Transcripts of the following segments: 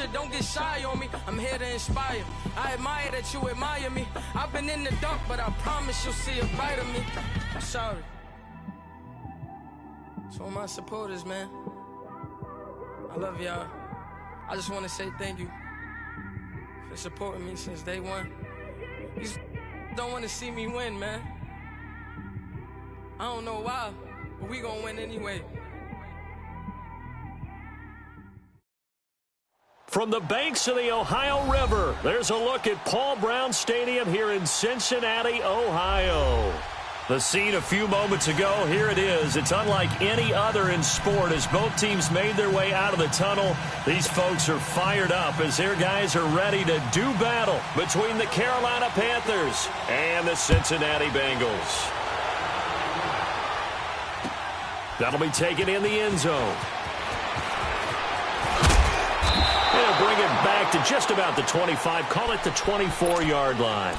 pressure, don't get shy on me. I'm here to inspire. I admire that you admire me. I've been in the dark, but I promise you'll see a bright of me. I'm sorry. To all my supporters, man. I love y'all. I just want to say thank you for supporting me since day one. These don't want to see me win, man. I don't know why, but we gonna win anyway. From the banks of the Ohio River, there's a look at Paul Brown Stadium here in Cincinnati, Ohio. The scene a few moments ago, here it is. It's unlike any other in sport as both teams made their way out of the tunnel. These folks are fired up as their guys are ready to do battle between the Carolina Panthers and the Cincinnati Bengals. That'll be taken in the end zone. They'll bring it back to just about the 25, call it the 24-yard line.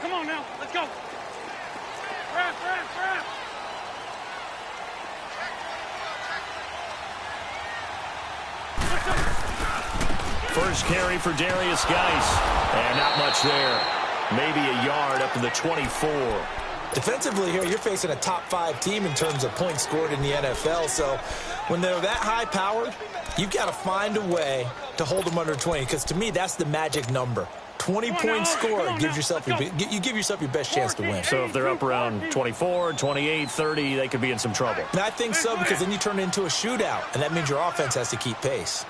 Come on now, let's go. Wrap. First carry for Darius Geis. And not much there. Maybe a yard up to the 24. Defensively here, you're facing a top-5 team in terms of points scored in the NFL. So when they're that high-powered, you've got to find a way to hold them under 20. Because to me, that's the magic number. 20-point score gives yourself you give yourself your best chance to win. So if they're up around 24, 28, 30, they could be in some trouble. And I think so, because then you turn it into a shootout, and that means your offense has to keep pace.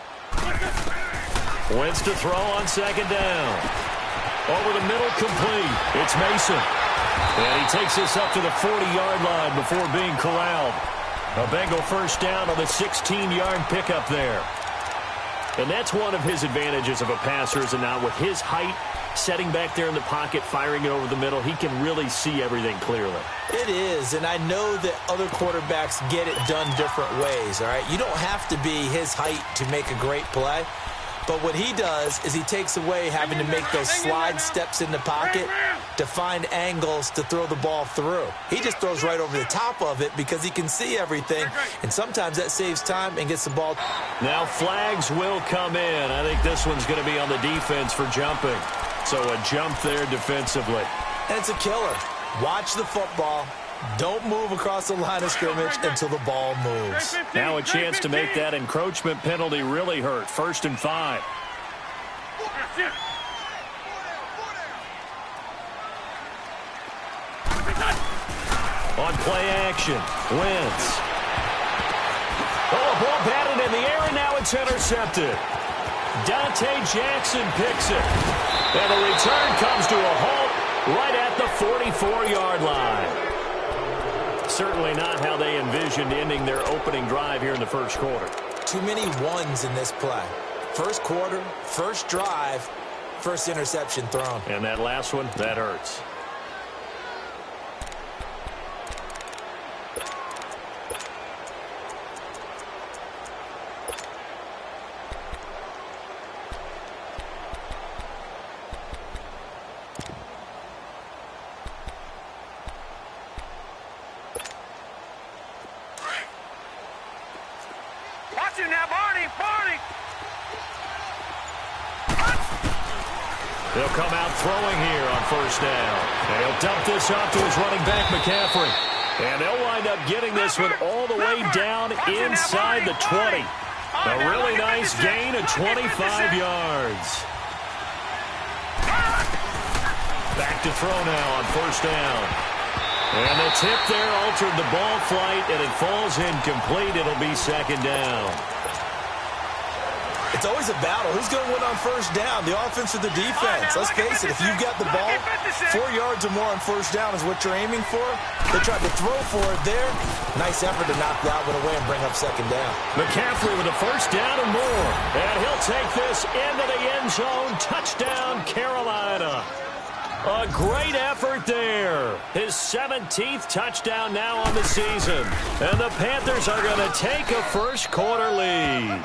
Wentz to throw on second down. Over the middle, complete. It's Mason. And he takes this up to the 40-yard line before being corralled. A Bengal first down on the 16-yard pickup there. And that's one of his advantages of a passer, is now with his height, setting back there in the pocket, firing it over the middle, he can really see everything clearly. It is, and I know that other quarterbacks get it done different ways, all right? You don't have to be his height to make a great play. But what he does is he takes away having to make those slide steps in the pocket to find angles to throw the ball through. He just throws right over the top of it because he can see everything, and sometimes that saves time and gets the ball. Now flags will come in. I think this one's going to be on the defense for jumping. So a jump there defensively. And it's a killer. Watch the football. Don't move across the line of scrimmage until the ball moves. Now a chance to make that encroachment penalty really hurt. 1st and 5. On play action, Wentz. Oh, a ball batted in the air, and now it's intercepted. Dante Jackson picks it. And the return comes to a halt right at the 44-yard line. Certainly not how they envisioned ending their opening drive here in the first quarter. Too many ones in this play. First quarter, first drive, first interception thrown. And that last one, that hurts. He'll come out throwing here on first down. And he'll dump this off to his running back, McCaffrey. And they'll wind up getting this one all the way down inside the 20. A really nice gain of 25 yards. Back to throw now on first down. And the tip there altered the ball flight, and it falls incomplete. It'll be second down. It's always a battle. Who's going to win on first down, the offense or the defense? Let's face it, if you've got the ball, 4 yards or more on first down is what you're aiming for. They tried to throw for it there. Nice effort to knock that one away and bring up second down. McCaffrey with a first down and more. And he'll take this into the end zone. Touchdown, Carolina. A great effort there. His 17th touchdown now on the season. And the Panthers are going to take a first quarter lead.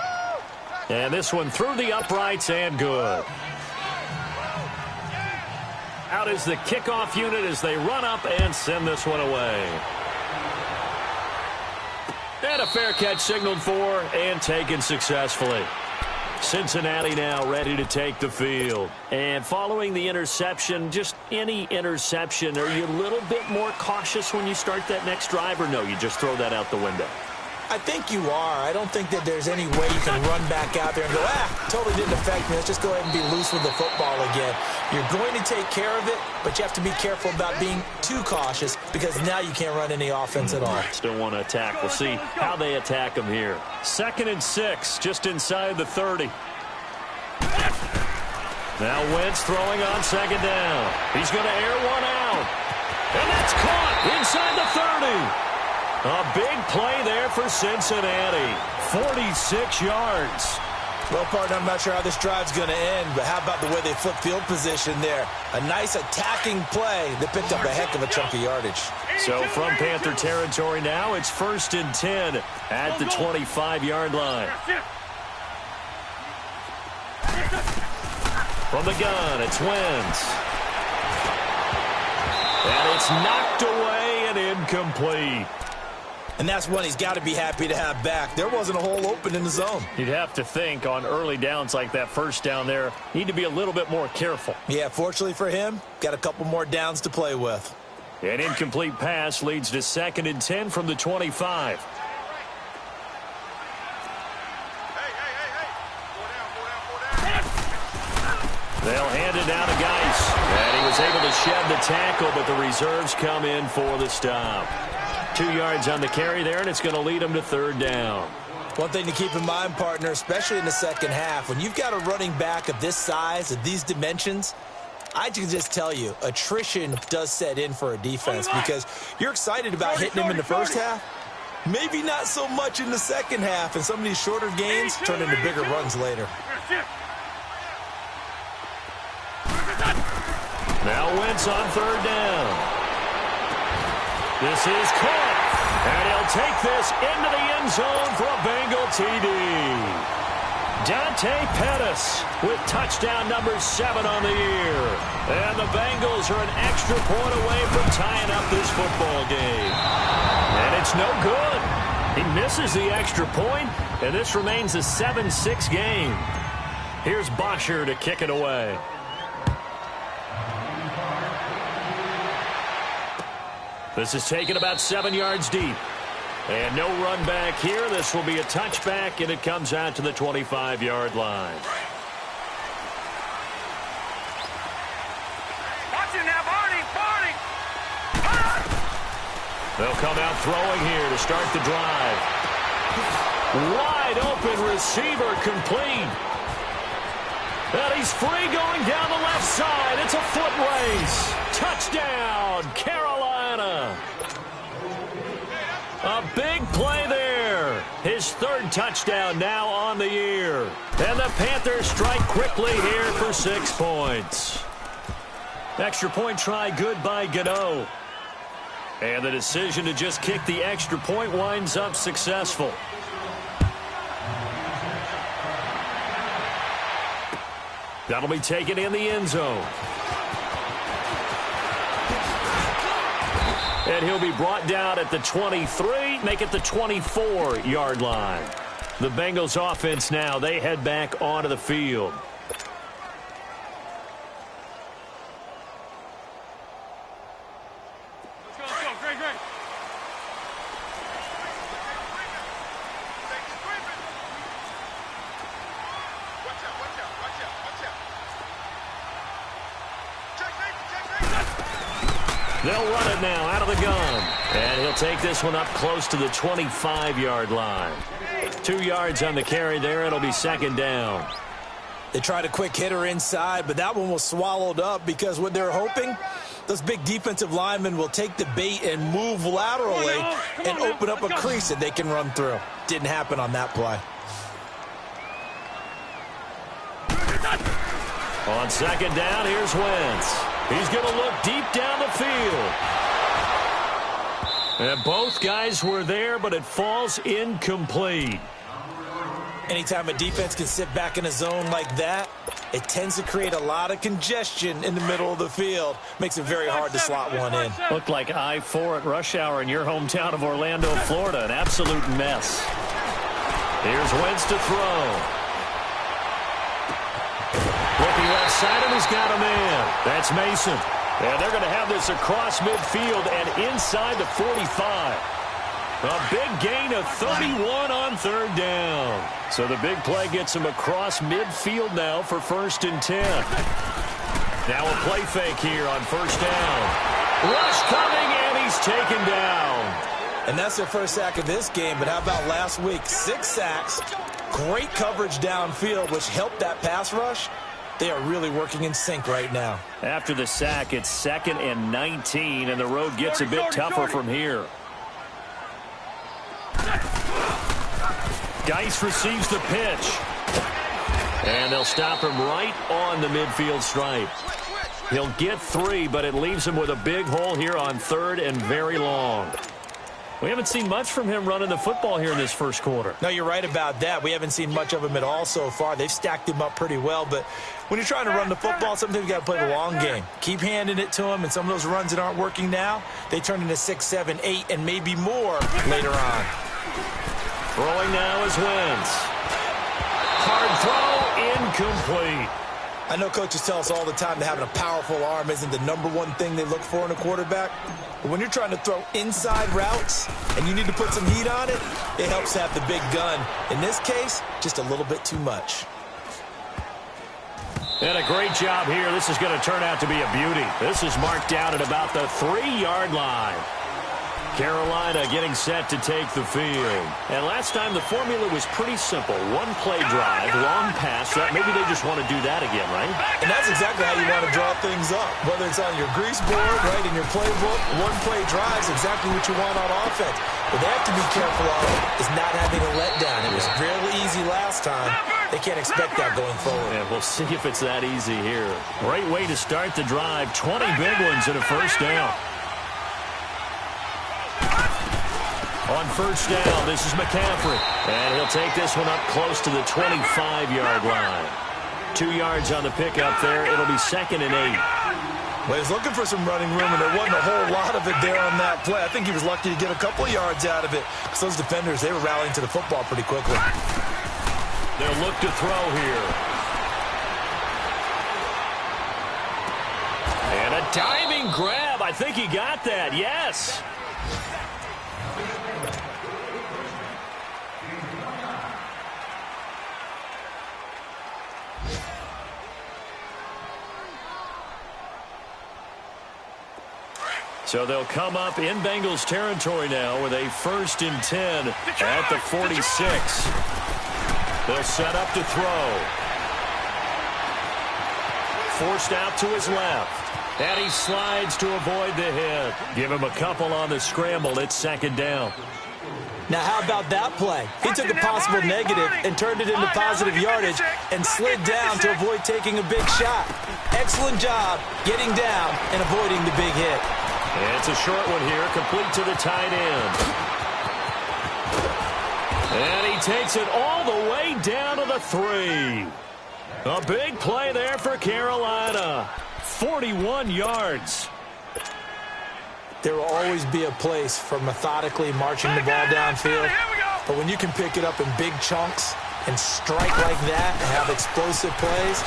And this one through the uprights and good. Out is the kickoff unit as they run up and send this one away. And a fair catch signaled for and taken successfully. Cincinnati now ready to take the field. And following the interception, just any interception, are you a little bit more cautious when you start that next drive, or no, you just throw that out the window? I think you are. I don't think that there's any way you can run back out there and go, totally didn't affect me. Let's just go ahead and be loose with the football again. You're going to take care of it, but you have to be careful about being too cautious because now you can't run any offense at all. Still want to attack. We'll see how they attack them here. 2nd and 6, just inside the 30. Now Wentz throwing on 2nd down. He's going to air one out. And that's caught inside the 30. A big play there for Cincinnati. 46 yards. Well, partner, I'm not sure how this drive's going to end, but how about the way they flip field position there? A nice attacking play that picked up a heck of a chunk of yardage. So from Panther territory now, it's 1st and 10 at the 25-yard line. From the gun, it's Wentz. And it's knocked away and incomplete. And that's one he's got to be happy to have back. There wasn't a hole open in the zone. You'd have to think on early downs like that first down there, need to be a little bit more careful. Yeah, fortunately for him, got a couple more downs to play with. An incomplete pass leads to 2nd and 10 from the 25. They'll hand it down to Geis. And he was able to shed the tackle, but the reserves come in for the stop. 2 yards on the carry there, and it's going to lead them to 3rd down. One thing to keep in mind, partner, especially in the second half, when you've got a running back of this size, of these dimensions, I can just tell you, attrition does set in for a defense because you're excited about hitting him in the first half. Maybe not so much in the second half, and some of these shorter gains turn into bigger runs later. Now Wentz on 3rd down. This is caught, and he'll take this into the end zone for a Bengal TD. Dante Pettis with touchdown number 7 on the year. And the Bengals are an extra point away from tying up this football game. And it's no good. He misses the extra point, and this remains a 7-6 game. Here's Bosher to kick it away. This is taken about 7 yards deep. And no run back here. This will be a touchback, and it comes out to the 25-yard line. Watch it now, Barney! They'll come out throwing here to start the drive. Wide open receiver complete. And he's free going down the left side. It's a foot race. Touchdown, Carolina. A big play there. His 3rd touchdown now on the year. And the Panthers strike quickly here for 6 points. Extra point try good by GhOsT. And the decision to just kick the extra point winds up successful. That'll be taken in the end zone. And he'll be brought down at the 23, make it the 24-yard line. The Bengals offense now, they head back onto the field. Let's go, great. They'll run it now out of the gun. And he'll take this one up close to the 25-yard line. 2 yards on the carry there. It'll be 2nd down. They tried a quick hitter inside, but that one was swallowed up because what they're hoping, those big defensive linemen will take the bait and move laterally and open up a crease that they can run through. Didn't happen on that play. On 2nd down, here's Wentz. He's going to look deep down the field. And both guys were there, but it falls incomplete. Anytime a defense can sit back in a zone like that, it tends to create a lot of congestion in the middle of the field. Makes it very hard to slot one in. Looked like I-4 at rush hour in your hometown of Orlando, Florida. An absolute mess. Here's Wentz to throw. Looking left side, and he's got a man. That's Mason. And they're going to have this across midfield and inside the 45. A big gain of 31 on third down. So the big play gets him across midfield now for 1st and 10. Now a play fake here on 1st down. Rush coming, and he's taken down. And that's their first sack of this game, but how about last week? 6 sacks, great coverage downfield, which helped that pass rush. They are really working in sync right now. After the sack, it's 2nd and 19, and the road gets a bit tougher from here. Geis receives the pitch. And they'll stop him right on the midfield stripe. He'll get 3, but it leaves him with a big hole here on 3rd and very long. We haven't seen much from him running the football here in this first quarter. No, you're right about that. We haven't seen much of him at all so far. They've stacked him up pretty well, but when you're trying to run the football, sometimes you got to play the long game. Keep handing it to him, and some of those runs that aren't working now, they turn into 6, 7, 8, and maybe more later on. Throwing now is Wentz. Hard throw, incomplete. I know coaches tell us all the time that having a powerful arm isn't the #1 thing they look for in a quarterback. But when you're trying to throw inside routes and you need to put some heat on it, it helps to have the big gun. In this case, just a little bit too much. And a great job here. This is going to turn out to be a beauty. This is marked out at about the 3-yard line. Carolina getting set to take the field. And last time the formula was pretty simple. 1 play drive, long pass. Maybe they just want to do that again, right? And that's exactly how you want to draw things up. Whether it's on your grease board, right, in your playbook, 1 play drive is exactly what you want on offense. What they have to be careful of is not having a letdown. It was really easy last time. They can't expect that going forward. Yeah, we'll see if it's that easy here. Great way to start the drive. 20 big ones and a 1st down. On 1st down, this is McCaffrey. And he'll take this one up close to the 25-yard line. 2 yards on the pickup there. It'll be 2nd and 8. Well, he's looking for some running room, and there wasn't a whole lot of it there on that play. I think he was lucky to get a couple of yards out of it, because those defenders, they were rallying to the football pretty quickly. They'll look to throw here. And a diving grab. I think he got that. Yes. So they'll come up in Bengals territory now with a 1st and 10 at the 46. They'll set up to throw. Forced out to his left. And he slides to avoid the hit. Give him a couple on the scramble. It's 2nd down. Now, how about that play? He took a possible negative and turned it into positive yardage and slid down to avoid taking a big shot. Excellent job getting down and avoiding the big hit. And it's a short one here, complete to the tight end. And he takes it all the way down to the 3. A big play there for Carolina. 41 yards. There will always be a place for methodically marching the ball downfield. But when you can pick it up in big chunks and strike like that and have explosive plays,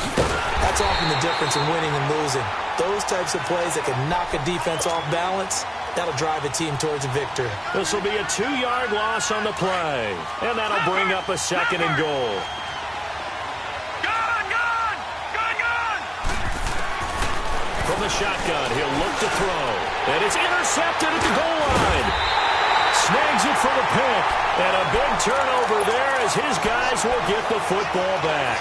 that's often the difference in winning and losing. Those types of plays that can knock a defense off balance, that'll drive a team towards a victory. This will be a 2-yard loss on the play. And that'll bring up a 2nd and goal. From the shotgun, he'll look to throw. And it's intercepted at the goal line. Snags it for the pick. And a big turnover there as his guys will get the football back.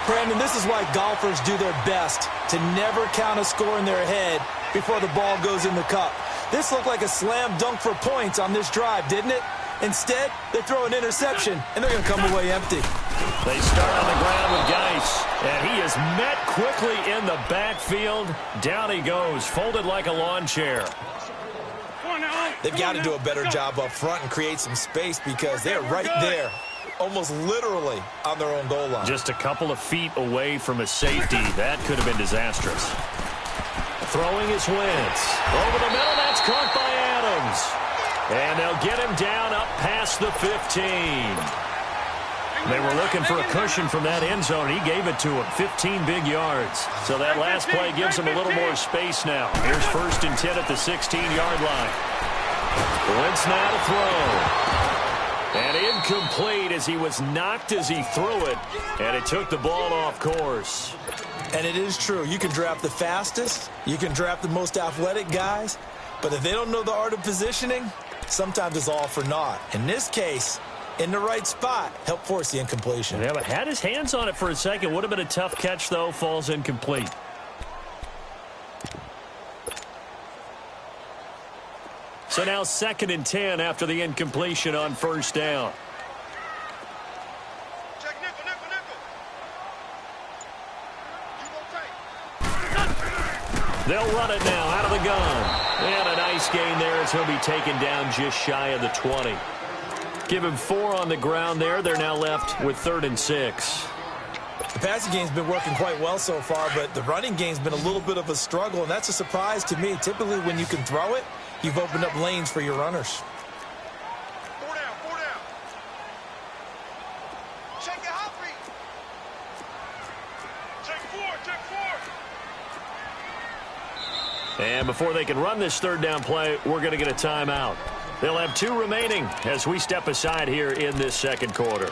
Brandon, this is why golfers do their best to never count a score in their head before the ball goes in the cup. This looked like a slam dunk for points on this drive, didn't it? Instead, they throw an interception, and they're going to come away empty. They start on the ground with Geis, and he is met quickly in the backfield. Down he goes, folded like a lawn chair. They've got to do a better job up front and create some space because they're right there, almost literally on their own goal line. Just a couple of feet away from a safety. That could have been disastrous. Throwing his Wentz. Over the middle, that's caught by Adams. And they'll get him down up past the 15. They were looking for a cushion from that end zone. He gave it to him, 15 big yards. So that last play gives him a little more space now. Here's 1st and 10 at the 16-yard line. Wentz now to throw. And incomplete as he was knocked as he threw it. And it took the ball off course. And it is true. You can draft the fastest. You can draft the most athletic guys. But if they don't know the art of positioning, sometimes it's all for naught. In this case, in the right spot, help force the incompletion. Yeah, but had his hands on it for a second. Would have been a tough catch, though. Falls incomplete. So now 2nd and 10 after the incompletion on 1st down. Check nickel. They'll run it now out of the gun. And a nice gain there as he'll be taken down just shy of the 20. Give him 4 on the ground there. They're now left with 3rd and 6. The passing game's been working quite well so far, but the running game's been a little bit of a struggle, and that's a surprise to me. Typically, when you can throw it, you've opened up lanes for your runners. 4 down. Check your hot read. Check 4. And before they can run this 3rd down play, we're going to get a timeout. They'll have 2 remaining as we step aside here in this 2nd quarter.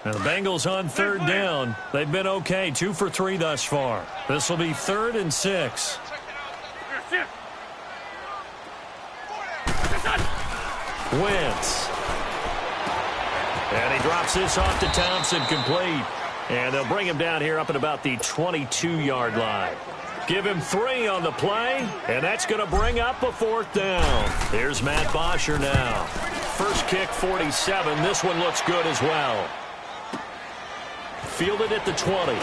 Now the Bengals on 3rd down. They've been okay, 2 for 3 thus far. This will be 3rd and 6. Wentz. And he drops this off to Thompson, complete. And they'll bring him down here up at about the 22-yard line. Give him 3 on the play, and that's going to bring up a 4th down. Here's Matt Bosher now. First kick, 47. This one looks good as well. Fielded at the 20.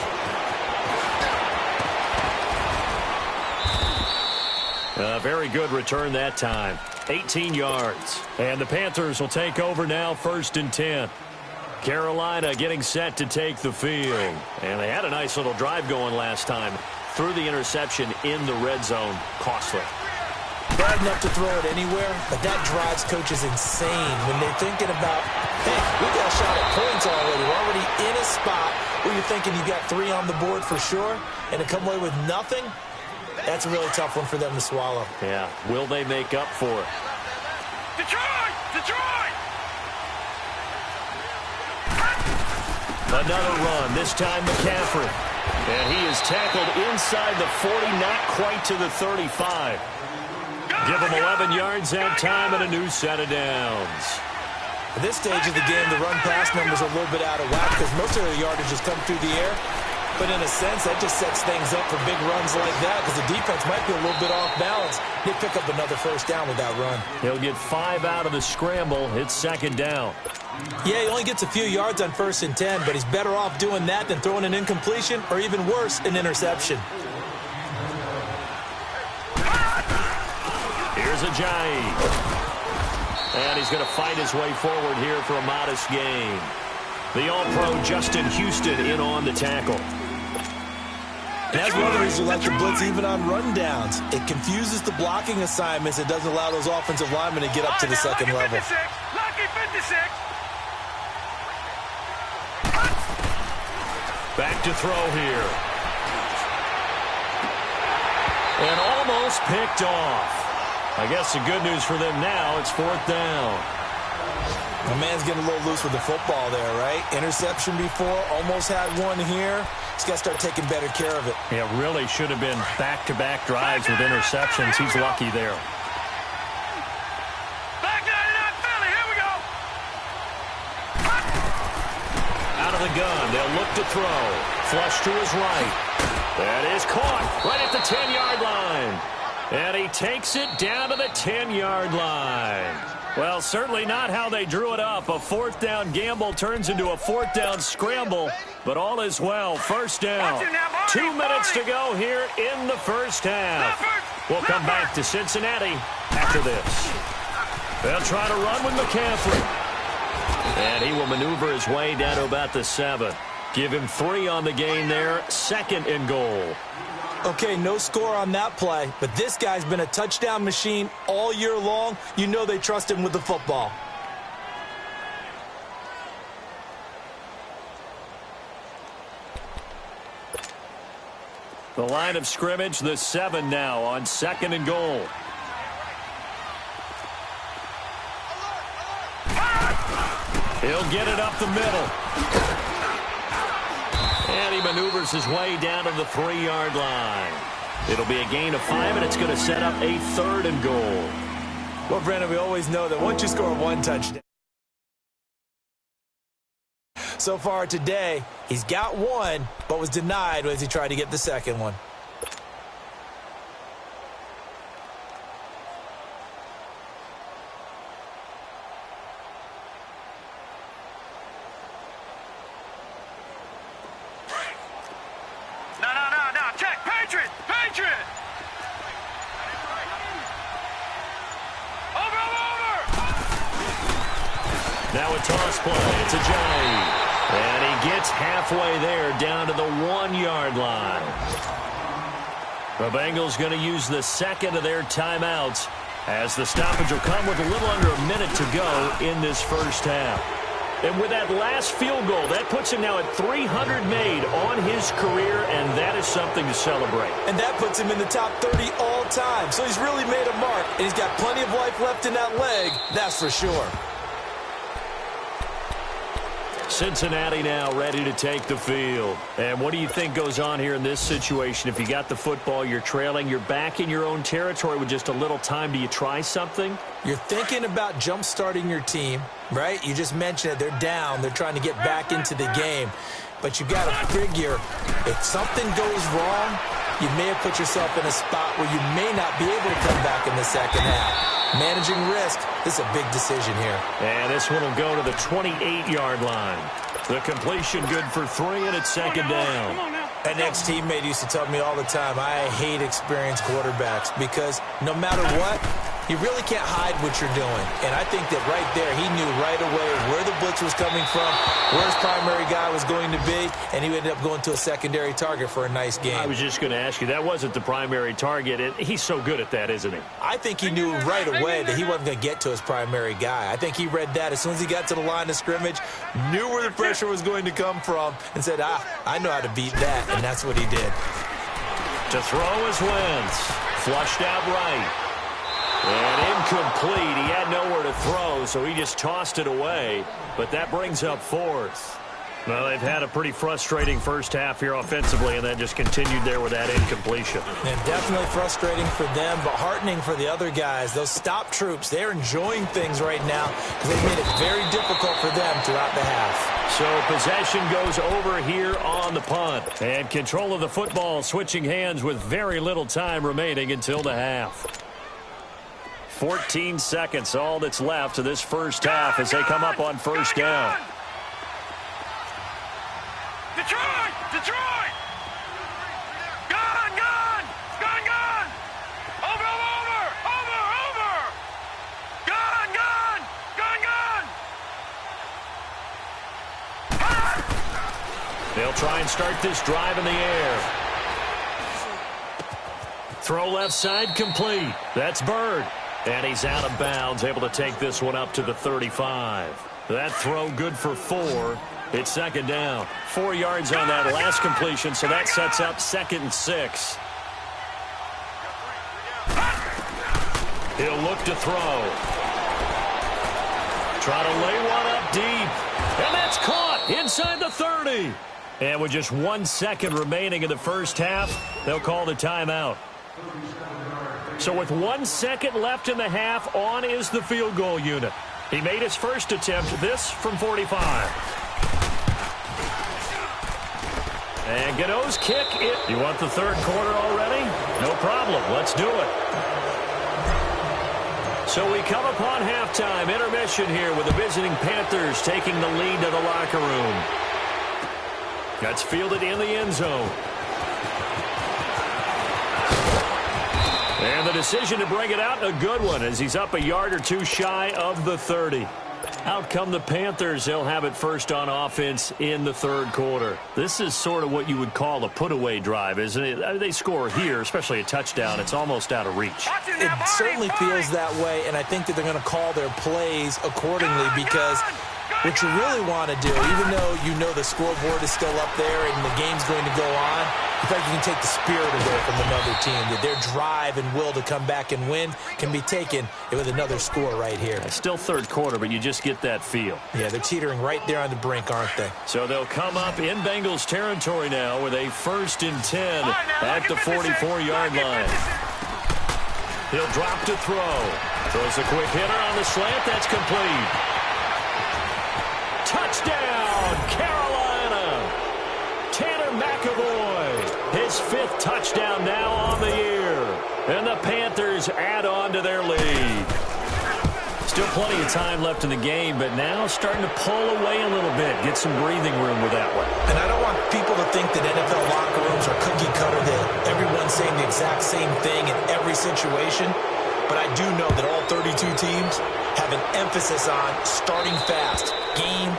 A very good return that time. 18 yards. And the Panthers will take over now, 1st and 10. Carolina getting set to take the field. And they had a nice little drive going last time. Threw the interception in the red zone. Costly. Bad enough to throw it anywhere, but that drives coaches insane when they're thinking about, hey, we got a shot at points already. We're already in a spot where you're thinking you got 3 on the board for sure, and to come away with nothing, that's a really tough one for them to swallow. Yeah. Will they make up for it? Detroit! Another run, this time McCaffrey. And he is tackled inside the 40, not quite to the 35. Give him 11 yards that time and a new set of downs. At this stage of the game, the run-pass numbers are a little bit out of whack because most of the yardage has come through the air. But in a sense, that just sets things up for big runs like that because the defense might be a little bit off balance. They pick up another 1st down with that run. He'll get 5 out of the scramble. It's 2nd down. Yeah, he only gets a few yards on 1st and 10, but he's better off doing that than throwing an incompletion or even worse, an interception. Here's Ajayi. And he's going to fight his way forward here for a modest gain. The All-Pro Justin Houston in on the tackle. That's one of the reasons we like to blitz even on rundowns. It confuses the blocking assignments. It doesn't allow those offensive linemen to get up to the second level. Lucky 56. Back to throw here. And almost picked off. I guess the good news for them now, it's 4th down. My man's getting a little loose with the football there, right? Interception before, almost had one here. He's got to start taking better care of it. Yeah, really should have been back-to-back drives with interceptions. He's lucky there. Back 99 Philly, here we go. Out of the gun, they'll look to throw. Flush to his right. That is caught right at the 10-yard line. And he takes it down to the 10-yard line. Well, certainly not how they drew it up. A fourth down gamble turns into a fourth down scramble, but all is well. First down. 2 minutes to go here in the first half. We'll come back to Cincinnati after this. They'll try to run with McCaffrey. And he will maneuver his way down to about the 7. Give him 3 on the game there. 2nd and goal. Okay, no score on that play, but this guy's been a touchdown machine all year long. You know they trust him with the football. The line of scrimmage, the 7 now on 2nd and goal. He'll get it up the middle. And he maneuvers his way down to the 3-yard line. It'll be a gain of 5, and it's going to set up a 3rd and goal. Well, Brandon, we always know that once you score 1 touchdown. So far today, he's got 1, but was denied as he tried to get the 2nd one. No. Check. Patriot. Over. Now a toss play. It's a J. And he gets halfway there down to the 1-yard line. The Bengals going to use the 2nd of their timeouts as the stoppage will come with a little under a minute to go in this first half. And with that last field goal, that puts him now at 300 made on his career, and that is something to celebrate. And that puts him in the top 30 all time. So he's really made a mark, and he's got plenty of life left in that leg, that's for sure. Cincinnati now ready to take the field. And what do you think goes on here in this situation? If you got the football, you're trailing, you're back in your own territory with just a little time. Do you try something? You're thinking about jump-starting your team, right? You just mentioned it. They're down. They're trying to get back into the game. But you got to figure if something goes wrong, you may have put yourself in a spot where you may not be able to come back in the second half. Managing risk, this is a big decision here. And this one will go to the 28-yard line. The completion good for 3, and it's 2nd down. An ex-teammate used to tell me all the time, I hate experienced quarterbacks because no matter what, you really can't hide what you're doing. And I think that right there, he knew right away where the blitz was coming from, where his primary guy was going to be, and he ended up going to a secondary target for a nice game. I was just going to ask you, that wasn't the primary target. He's so good at that, isn't he? I think he knew right away that he wasn't going to get to his primary guy. I think he read that as soon as he got to the line of scrimmage, knew where the pressure was going to come from, and said, I know how to beat that, and that's what he did. To throw is Wentz. Flushed out right. And incomplete. He had nowhere to throw, so he just tossed it away. But that brings up 4th. Well, they've had a pretty frustrating first half here offensively, and then just continued there with that incompletion. And definitely frustrating for them, but heartening for the other guys. Those stop troops, they're enjoying things right now because they've made it very difficult for them throughout the half. So possession goes over here on the punt. And control of the football switching hands with very little time remaining until the half. 14 seconds, all that's left of this first half as they come up on first down. Detroit! Gone! Over! Gone! They'll try and start this drive in the air. Throw left side complete. That's Bird. And he's out of bounds, able to take this one up to the 35. That throw good for 4. It's 2nd down. 4 yards on that last completion, so that sets up 2nd and 6. He'll look to throw. Try to lay one up deep. And that's caught inside the 30. And with just 1 second remaining in the first half, they'll call the timeout. So with 1 second left in the half, on is the field goal unit. He made his first attempt, this from 45. And GhOsT kick it. You want the third quarter already? No problem. Let's do it. So we come upon halftime intermission here with the visiting Panthers taking the lead to the locker room. That's fielded in the end zone. And the decision to bring it out, a good one, as he's up a yard or two shy of the 30. Out come the Panthers. They'll have it first on offense in the third quarter. This is sort of what you would call a put-away drive, isn't it? I mean, they score here, especially a touchdown. It's almost out of reach. It certainly feels that way, and I think that they're going to call their plays accordingly because what you really want to do, even though you know the scoreboard is still up there and the game's going to go on, in fact, you can take the spirit away from another team. That their drive and will to come back and win can be taken with another score right here. It's still third quarter, but you just get that feel. Yeah, they're teetering right there on the brink, aren't they? So they'll come up in Bengals territory now with a 1st and 10 at the 44-yard line. He'll drop to throw. Throws a quick hitter on the slant. That's complete. Touchdown, Carolina! Tanner McAvoy, his 5th touchdown now on the year. And the Panthers add on to their lead. Still plenty of time left in the game, but now starting to pull away a little bit, get some breathing room with that one. And I don't want people to think that NFL locker rooms are cookie cutter, that everyone's saying the exact same thing in every situation. But I do know that all 32 teams have an emphasis on starting fast. Game,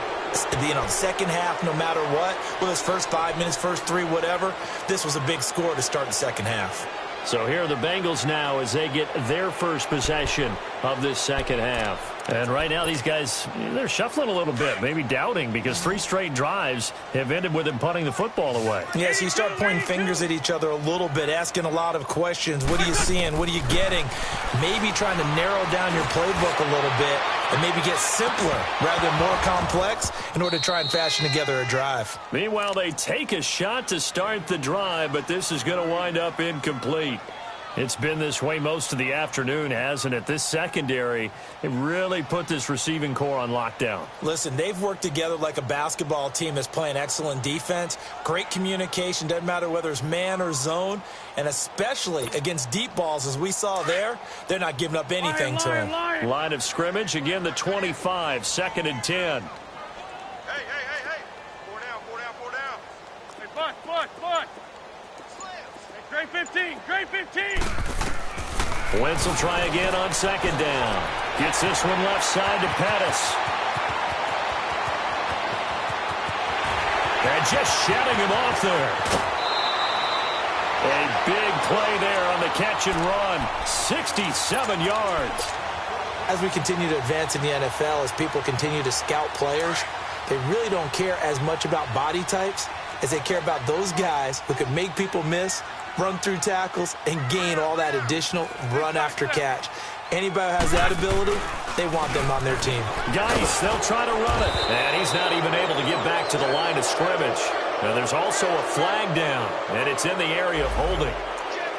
second half, no matter what. Whether it's first 5 minutes, first 3, whatever. This was a big score to start the second half. So here are the Bengals now as they get their first possession of this second half. And right now these guys, they're shuffling a little bit, maybe doubting, because 3 straight drives have ended with them punting the football away. Yeah, so you start pointing fingers at each other a little bit, asking a lot of questions. What are you seeing? What are you getting? Maybe trying to narrow down your playbook a little bit and maybe get simpler rather than more complex in order to try and fashion together a drive. Meanwhile, they take a shot to start the drive, but this is going to wind up incomplete. It's been this way most of the afternoon, hasn't it? This secondary, it really put this receiving core on lockdown. Listen, they've worked together like a basketball team that's playing excellent defense. Great communication, doesn't matter whether it's man or zone. And especially against deep balls, as we saw there, they're not giving up anything to them. Line of scrimmage, again the 25, 2nd and 10. Hey. 4 down. Hey, Bud. Hey, Gray 15. Wentz will try again on 2nd down. Gets this one left side to Pettis. And just shutting him off there. A big play there on the catch and run. 67 yards. As we continue to advance in the NFL, as people continue to scout players, they really don't care as much about body types as they care about those guys who can make people miss, run through tackles, and gain all that additional run after catch. Anybody who has that ability, they want them on their team. Guys, they'll try to run it. And he's not even able to get back to the line of scrimmage. Now, there's also a flag down, and it's in the area of holding.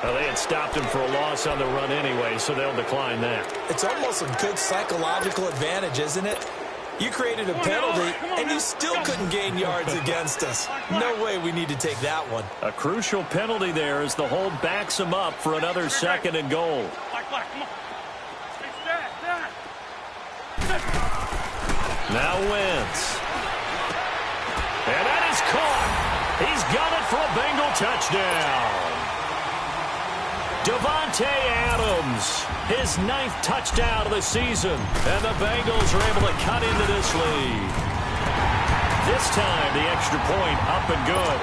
Well, they had stopped him for a loss on the run anyway, so they'll decline that. It's almost a good psychological advantage, isn't it? You created a penalty, and you still couldn't gain yards against us. No way we need to take that one. A crucial penalty there as the hold backs him up for another 2nd and goal. Now Wentz. And that is caught. He's got it for a Bengal touchdown. Davante Adams, his 9th touchdown of the season, and the Bengals are able to cut into this lead. This time, the extra point up and good.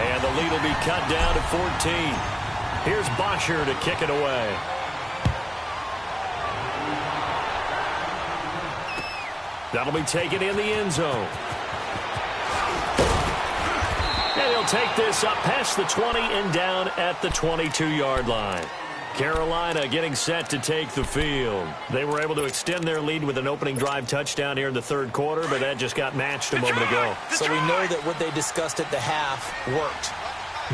And the lead will be cut down to 14. Here's Bosher to kick it away. That'll be taken in the end zone. And he'll take this up past the 20 and down at the 22-yard line. Carolina getting set to take the field. They were able to extend their lead with an opening drive touchdown here in the third quarter, but that just got matched a moment ago. So we know that what they discussed at the half worked.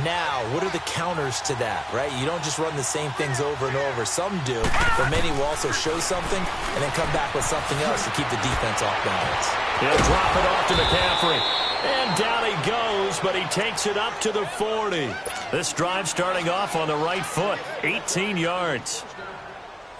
Now, what are the counters to that, right? You don't just run the same things over and over. Some do, but many will also show something and then come back with something else to keep the defense off balance. He'll drop it off to McCaffrey. And down he goes, but he takes it up to the 40. This drive starting off on the right foot, 18 yards.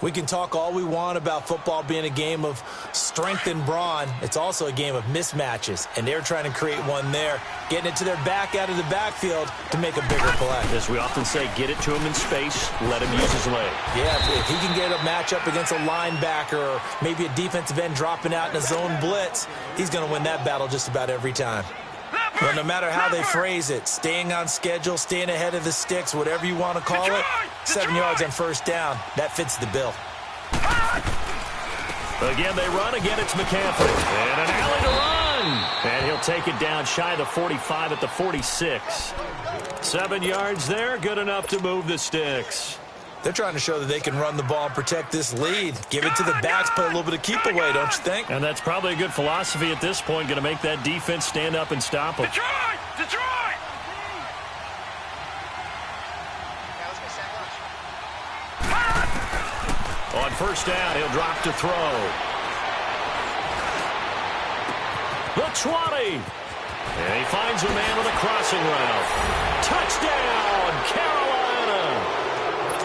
We can talk all we want about football being a game of strength and brawn. It's also a game of mismatches, and they're trying to create one there, getting it to their back out of the backfield to make a bigger play. As we often say, get it to him in space, let him use his leg. Yeah, if he can get a matchup against a linebacker or maybe a defensive end dropping out in a zone blitz, he's going to win that battle just about every time. Well, no matter how they phrase it, staying on schedule, staying ahead of the sticks, whatever you want to call it, 7 yards on first down, that fits the bill. Again, they run. Again, it's McCaffrey. And an alley to run. And he'll take it down shy of the 45 at the 46. 7 yards there, good enough to move the sticks. They're trying to show that they can run the ball and protect this lead. Give it to the backs, play a little bit of keep away, don't you think? And that's probably a good philosophy at this point, going to make that defense stand up and stop them. Detroit! Detroit! On first down, he'll drop to throw. The 20. And he finds a man with a crossing route. Touchdown, Carolina.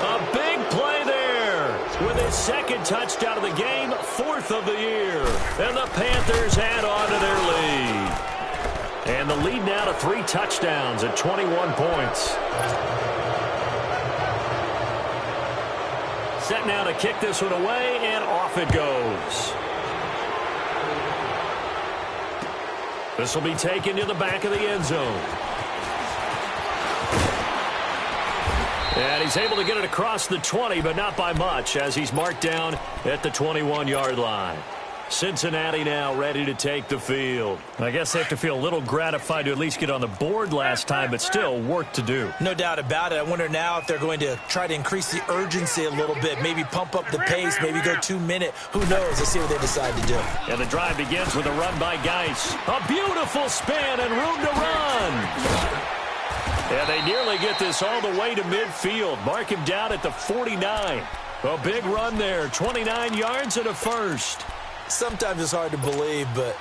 A big play there with his second touchdown of the game, 4th of the year. And the Panthers add on to their lead. And the lead now to 3 touchdowns at 21 points. Set now to kick this one away, and off it goes. This will be taken to the back of the end zone. And he's able to get it across the 20, but not by much, as he's marked down at the 21-yard line. Cincinnati now ready to take the field. I guess they have to feel a little gratified to at least get on the board last time, but still work to do. No doubt about it. I wonder now if they're going to try to increase the urgency a little bit, maybe pump up the pace, maybe go 2-minute. Who knows? Let's see what they decide to do. And the drive begins with a run by Geis. A beautiful spin and room to run. And they nearly get this all the way to midfield. Mark him down at the 49. A big run there, 29 yards and a first. Sometimes it's hard to believe, but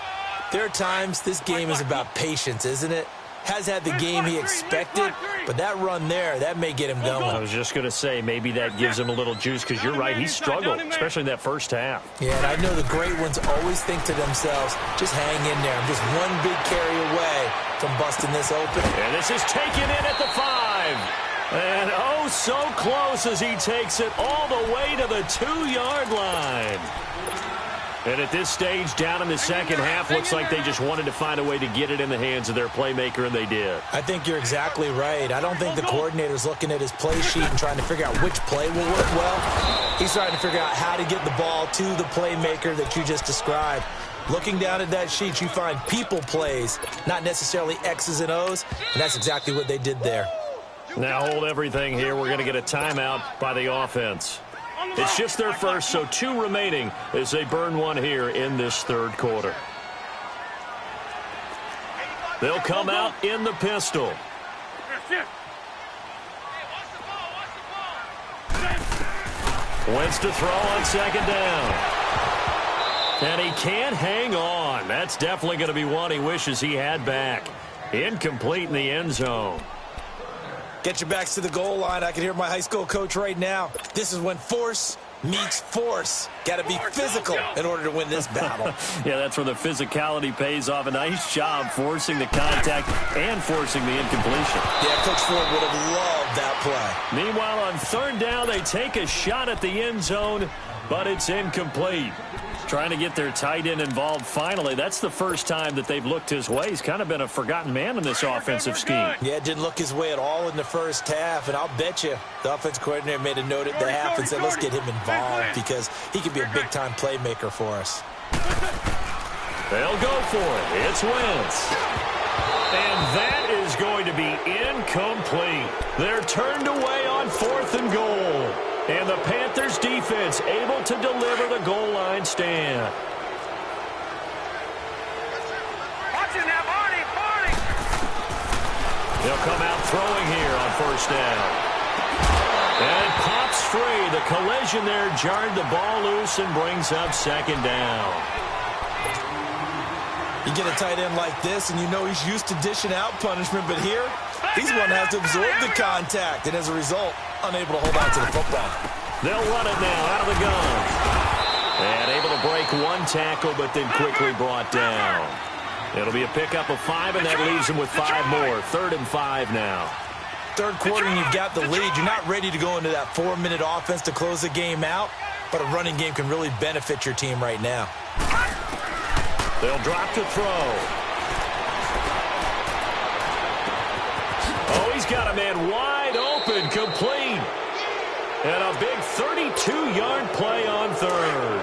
there are times this game is about patience, isn't it? Has had the game he expected, but that run there, that may get him going. I was just going to say, maybe that gives him a little juice, because you're right, he struggled, especially in that first half. Yeah, and I know the great ones always think to themselves, just hang in there. I'm just one big carry away from busting this open. And this is taken in at the 5. And oh, so close as he takes it all the way to the 2-yard line. And at this stage, down in the second half, looks like they just wanted to find a way to get it in the hands of their playmaker, and they did. I think you're exactly right. I don't think the coordinator's looking at his play sheet and trying to figure out which play will work well. He's trying to figure out how to get the ball to the playmaker that you just described. Looking down at that sheet, you find people plays, not necessarily X's and O's, and that's exactly what they did there. Now hold everything here. We're going to get a timeout by the offense. It's just their first, so 2 remaining as they burn one here in this third quarter. They'll come out in the pistol. Wentz to throw on second down. And he can't hang on. That's definitely going to be one he wishes he had back. Incomplete in the end zone. Get your backs to the goal line. I can hear my high school coach right now. This is when force meets force. Got to be physical in order to win this battle. Yeah, that's where the physicality pays off. A nice job forcing the contact and forcing the incompletion. Yeah, Coach Ford would have loved that play. Meanwhile, on third down, they take a shot at the end zone, but it's incomplete. Trying to get their tight end involved finally. That's the first time that they've looked his way. He's kind of been a forgotten man in this offensive scheme. Yeah, it didn't look his way at all in the first half, and I'll bet you the offense coordinator made a note at the half and said, let's get him involved because he could be a big-time playmaker for us. They'll go for it. It's Wentz. And that is going to be incomplete. They're turned away on 4th and goal. And the Panthers defense able to deliver the goal line stand. Watching that, Barney! They'll come out throwing here on first down. And it pops free. The collision there jarred the ball loose and brings up second down. You get a tight end like this, and you know he's used to dishing out punishment, but here, he's one that has to absorb the contact, and as a result, unable to hold on to the football. They'll run it now out of the gun. And able to break one tackle, but then quickly brought down. It'll be a pickup of 5, and that leaves them with 5 more. 3rd and 5 now. Third quarter, and you've got the lead. You're not ready to go into that 4-minute offense to close the game out, but a running game can really benefit your team right now. They'll drop to throw. Oh, he's got a man wide open, complete. And a big 32-yard play on third.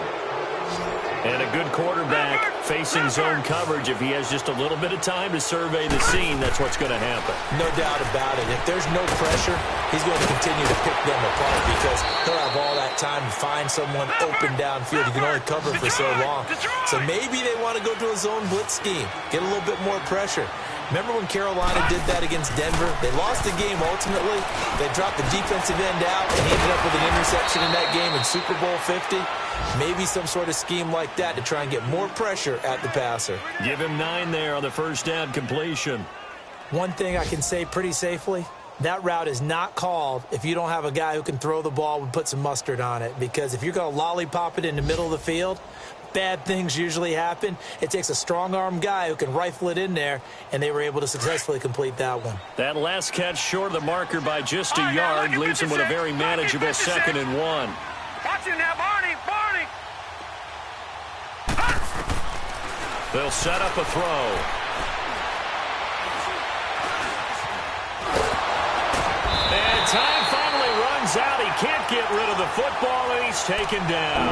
And a good quarterback facing zone coverage. If he has just a little bit of time to survey the scene, that's what's going to happen. No doubt about it. If there's no pressure, he's going to continue to pick them apart because he'll have all that time to find someone open downfield. He can only cover for so long. So maybe they want to go to a zone blitz scheme, get a little bit more pressure. Remember when Carolina did that against Denver? They lost the game ultimately. They dropped the defensive end out, and he ended up with an interception in that game in Super Bowl 50. Maybe some sort of scheme like that to try and get more pressure at the passer. Give him 9 there on the first down completion. One thing I can say pretty safely, that route is not called if you don't have a guy who can throw the ball and put some mustard on it. Because if you're going to lollipop it in the middle of the field, bad things usually happen. It takes a strong-arm guy who can rifle it in there, and they were able to successfully complete that one. That last catch short of the marker by just a yard leaves him with a very manageable 2nd and 1. Watch him now, Barney! They'll set up a throw. And time finally runs out. He can't get rid of the football, and he's taken down.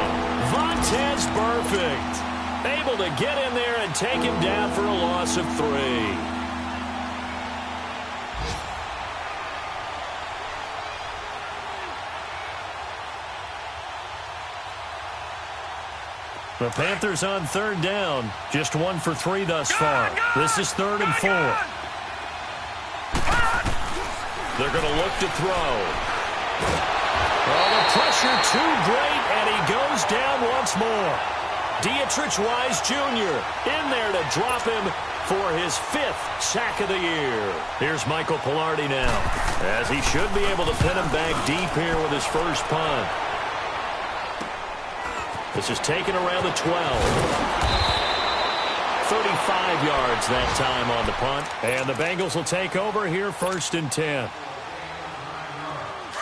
Vontaze Burfict able to get in there and take him down for a loss of 3. The Panthers on 3rd down. Just 1 for 3 thus far. This is 3rd and 4. They're going to look to throw. Oh, the pressure too great, and he goes down once more. Dietrich Wise Jr. in there to drop him for his 5th sack of the year. Here's Michael Pilardi now, as he should be able to pin him back deep here with his first punt. This is taken around the 12. 35 yards that time on the punt. And the Bengals will take over here 1st and 10.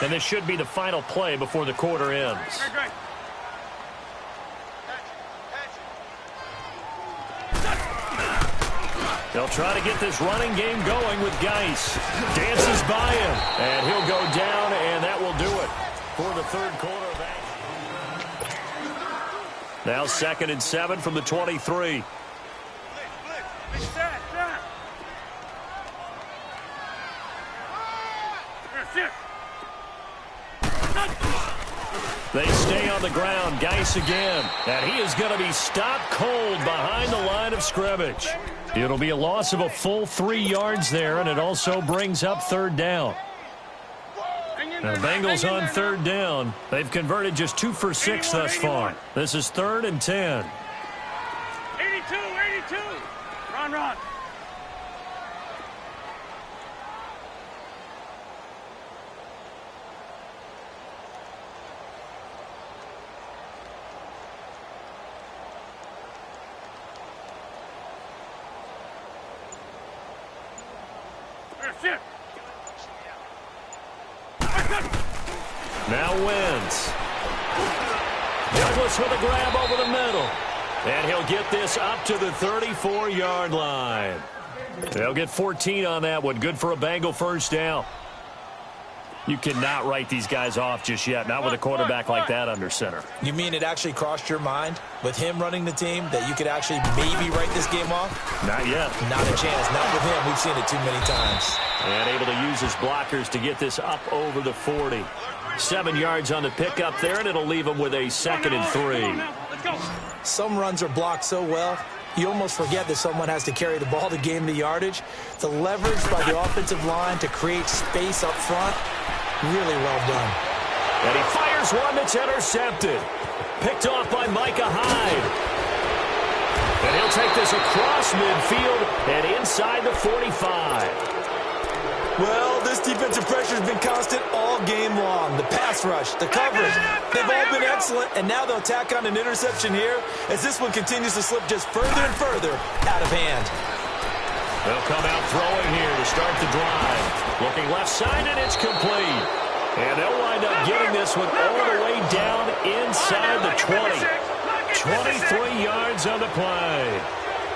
And this should be the final play before the quarter ends. They'll try to get this running game going with Geis. Dances by him, and he'll go down, and that will do it for the 3rd quarter of action. Now 2nd and 7 from the 23. They stay on the ground. Geis again. And he is going to be stopped cold behind the line of scrimmage. It'll be a loss of a full 3 yards there, and it also brings up 3rd down. Now, Bengals on 3rd down. They've converted just 2 for 6 thus far. This is 3rd and 10. 82. Run. Now wins. Douglas with a grab over the middle. And he'll get this up to the 34-yard line. They'll get 14 on that one. Good for a Bengal first down. You cannot write these guys off just yet, not with a quarterback like that under center. You mean it actually crossed your mind with him running the team that you could actually maybe write this game off? Not yet. Not a chance. Not with him. We've seen it too many times. And able to use his blockers to get this up over the 40. 7 yards on the pickup there, and it'll leave him with a 2nd and 3. Some runs are blocked so well, you almost forget that someone has to carry the ball to gain the yardage. The leverage by the offensive line to create space up front, really well done. And he fires one that's intercepted. Picked off by Micah Hyde. And he'll take this across midfield and inside the 45. Well, this defensive pressure has been constant all game long. The pass pass rush, the coverage. They've all been excellent, and now they'll tack on an interception here as this one continues to slip just further and further out of hand. They'll come out throwing here to start the drive. Looking left side, and it's complete. And they'll wind up getting this one all the way down inside the 20. 23 yards on the play.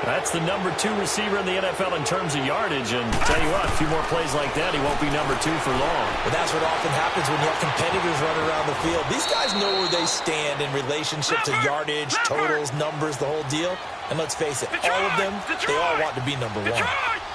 That's the number 2 receiver in the NFL in terms of yardage. And tell you what, a few more plays like that, he won't be number 2 for long. But that's what often happens when you have competitors running around the field. These guys know where they stand in relationship to yardage, totals, numbers, the whole deal. And let's face it, all of them, they all want to be number 1.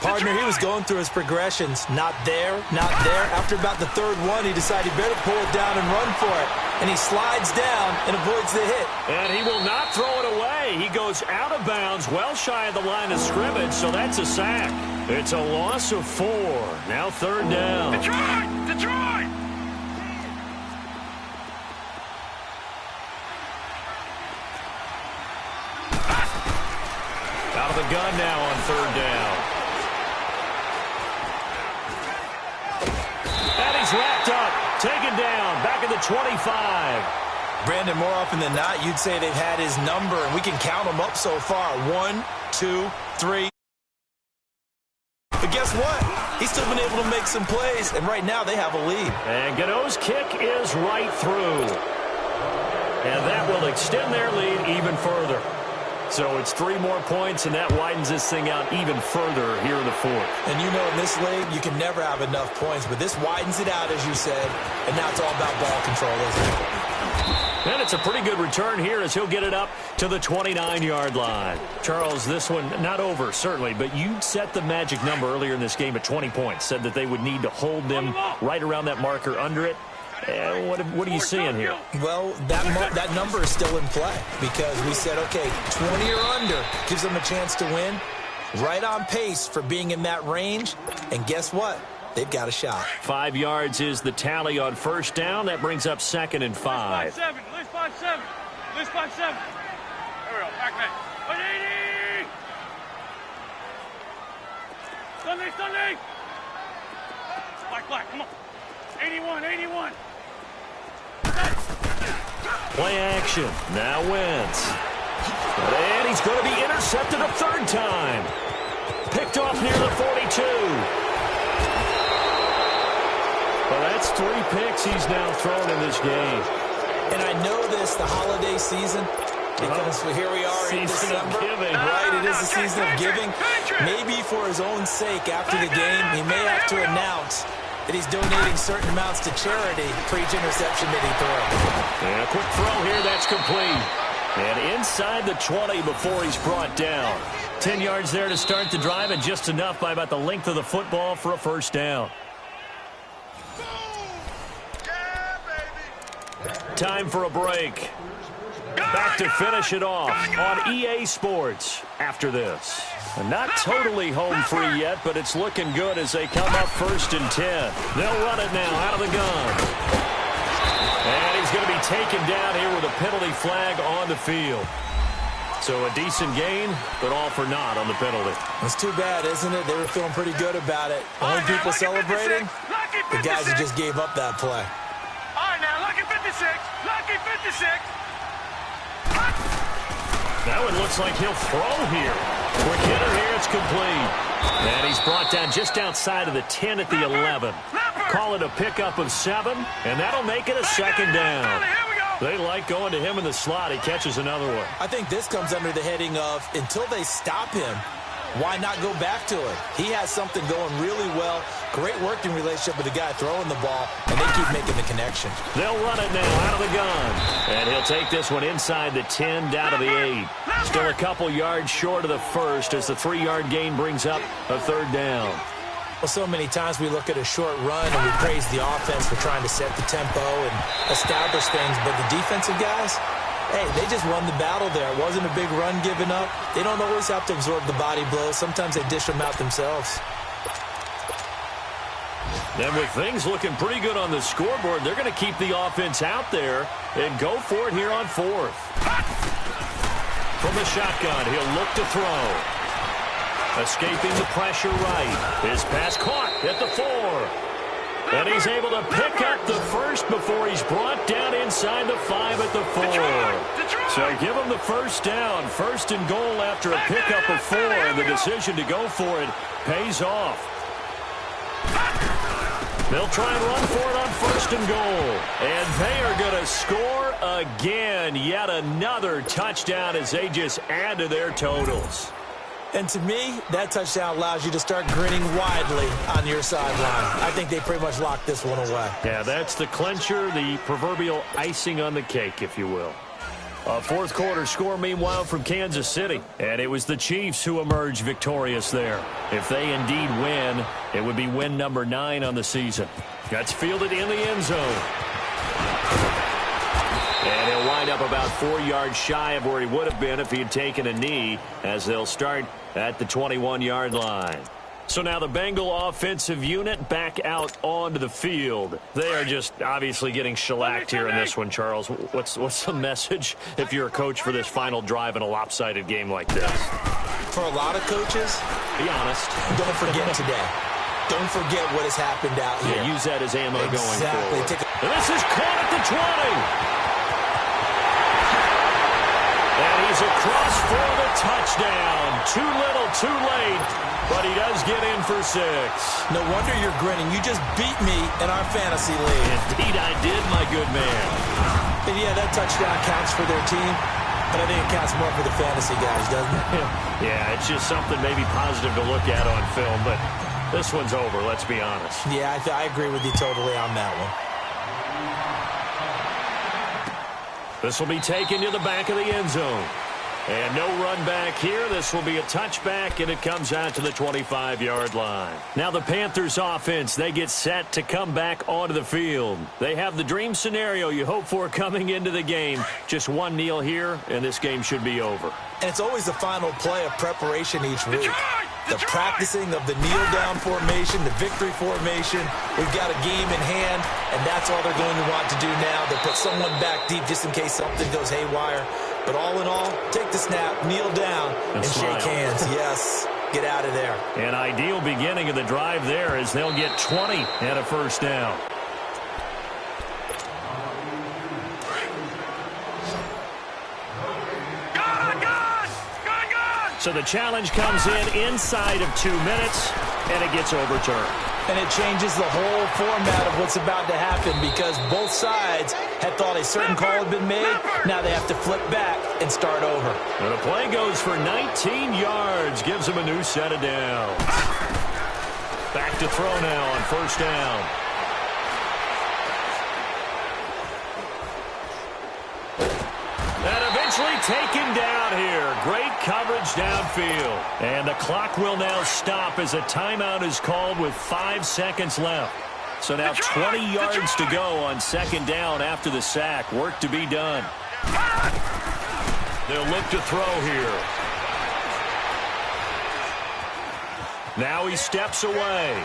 Partner, he was going through his progressions. Not there, not there. After about the third one, he decided he better pull it down and run for it. And he slides down and avoids the hit. And he will not throw it away. He goes out of bounds, well shy of the line of scrimmage, so that's a sack. It's a loss of 4. Now third down. Detroit! Detroit! Out of the gun now on third down. And he's wrapped up, taken down, back at the 25. Brandon, more often than not, you'd say they've had his number, and we can count them up so far. 1, 2, 3. But guess what? He's still been able to make some plays, and right now they have a lead. And GhOsT kick is right through. And that will extend their lead even further. So it's 3 more points, and that widens this thing out even further here in the 4th. And you know in this league, you can never have enough points, but this widens it out, as you said, and now it's all about ball control, isn't it? And it's a pretty good return here as he'll get it up to the 29-yard line. Charles, this one not over, certainly, but you set the magic number earlier in this game at 20 points, said that they would need to hold them right around that marker under it. What are you seeing here? Well, that number is still in play because we said, okay, 20 or under gives them a chance to win. Right on pace for being in that range. And guess what? They've got a shot. 5 yards is the tally on first down. That brings up 2nd and 5. List 5-7. List 5-7. List 5-7. There we go. Back man. 180. Sunday. Black. Come on. 81. Play action. Now Wentz. And he's going to be intercepted a 3rd time. Picked off near the 42. Well, that's 3 picks he's now thrown in this game. And I know this, the holiday season, because here we are in December. Right, it is the season of giving. Maybe for his own sake after the game, he may have to announce that he's donating certain amounts to charity for each interception that he throws. And a quick throw here, that's complete. And inside the 20 before he's brought down. 10 yards there to start the drive, and just enough by about the length of the football for a first down. Time for a break. Back to finish it off on EA Sports after this. Not totally home free yet, but it's looking good as they come up 1st and 10. They'll run it now out of the gun. And he's going to be taken down here with a penalty flag on the field. So a decent gain, but all for naught on the penalty. It's too bad, isn't it? They were feeling pretty good about it. Only people celebrating, the guys who just gave up that play. All right, now, lucky 56. Lucky 56. Now it looks like he'll throw here. Quick hitter here, it's complete. And he's brought down just outside of the 10 at the 11. Call it a pickup of 7, and that'll make it a 2nd down. They like going to him in the slot. He catches another one. I think this comes under the heading of until they stop him, why not go back to it? He has something going really well. Great working relationship with the guy throwing the ball, and they keep making the connection. They'll run it now out of the gun. And he'll take this one inside the 10, down to the 8. Still a couple yards short of the first as the 3-yard gain brings up a 3rd down. Well, so many times we look at a short run and we praise the offense for trying to set the tempo and establish things, but the defensive guys, hey, they just won the battle there. It wasn't a big run given up. They don't always have to absorb the body blows. Sometimes they dish them out themselves. And with things looking pretty good on the scoreboard, they're going to keep the offense out there and go for it here on 4th. From the shotgun, he'll look to throw. Escaping the pressure right. His pass caught at the 4. And he's able to pick up the first before he's brought down inside the 5 at the 4. So give him the first down. First and goal after a pickup of 4. And the decision to go for it pays off. They'll try and run for it on first and goal. And they are going to score again. Yet another touchdown as they just add to their totals. And to me, that touchdown allows you to start grinning widely on your sideline. I think they pretty much locked this one away. Yeah, that's the clincher, the proverbial icing on the cake, if you will. A fourth quarter score, meanwhile, from Kansas City. And it was the Chiefs who emerged victorious there. If they indeed win, it would be win number 9 on the season. That's fielded in the end zone. And he'll wind up about 4 yards shy of where he would have been if he had taken a knee, as they'll start at the 21-yard line. So now the Bengal offensive unit back out onto the field. They are just obviously getting shellacked here in this one, Charles. What's the message if you're a coach for this final drive in a lopsided game like this? For a lot of coaches, be honest. Don't forget today. Don't forget what has happened out here. Yeah, use that as ammo going forward. Exactly. And this is caught at the 20. And he's across for the touchdown. Too little, too late, but he does get in for 6. No wonder you're grinning. You just beat me in our fantasy league. Indeed I did, my good man. And yeah, that touchdown counts for their team, but I think it counts more for the fantasy guys, doesn't it? Yeah, it's just something maybe positive to look at on film, but this one's over, let's be honest. Yeah, I agree with you totally on that one. This will be taken to the back of the end zone. And no run back here. This will be a touchback, and it comes out to the 25-yard line. Now the Panthers offense, they get set to come back onto the field. They have the dream scenario you hope for coming into the game. Just one kneel here, and this game should be over. And it's always the final play of preparation each week. The practicing of the kneel-down formation, the victory formation. We've got a game in hand, and that's all they're going to want to do now. They'll put someone back deep just in case something goes haywire. But all in all, take the snap, kneel down, and shake hands. Yes, get out of there. An ideal beginning of the drive there as they'll get 20 and a first down. So the challenge comes in inside of 2 minutes, and it gets overturned. And it changes the whole format of what's about to happen because both sides had thought a certain call had been made. Now they have to flip back and start over. And the play goes for 19 yards, gives them a new set of downs. Back to throw now on first down. And eventually taken down here. Great coverage downfield. And the clock will now stop as a timeout is called with 5 seconds left. So now 20 yards to go on second down after the sack. Work to be done. They'll look to throw here. Now he steps away.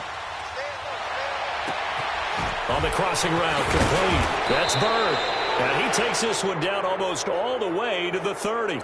On the crossing route, complete. That's Bird. And he takes this one down almost all the way to the 30.